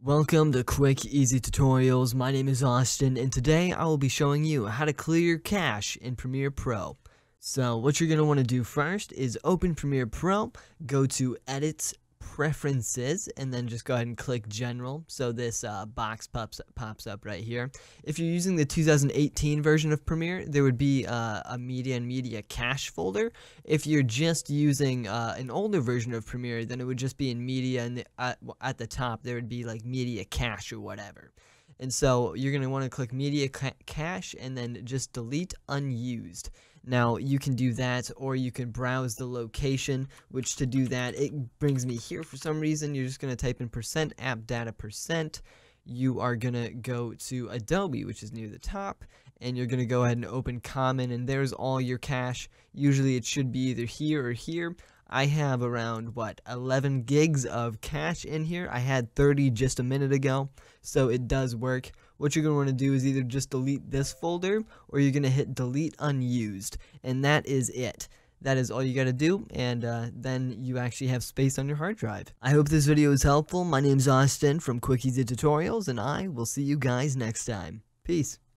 Welcome to Quick Easy Tutorials. My name is Austin, and today I will be showing you how to clear your cache in Premiere Pro. So what you're going to want to do first is open Premiere Pro, go to Edit, Preferences, and then just go ahead and click General. So this box pops up right here. If you're using the 2018 version of Premiere, there would be a Media and Media Cache folder. If you're just using an older version of Premiere, then it would just be in Media, and at the top there would be like Media Cache or whatever. And so you're going to want to click Media Cache and then just delete unused. Now you can do that, or you can browse the location, which to do that, it brings me here for some reason. You're just going to type in %appdata%. You are going to go to Adobe, which is near the top, and you're going to go ahead and open Common, and there's all your cache. Usually it should be either here or here. I have around, 11 gigs of cache in here. I had 30 just a minute ago, so it does work. What you're going to want to do is either just delete this folder, or you're going to hit delete unused, and that is it. That is all you got to do, and then you actually have space on your hard drive. I hope this video is helpful. My name's Austin from Quick Easy Tutorials, and I will see you guys next time. Peace.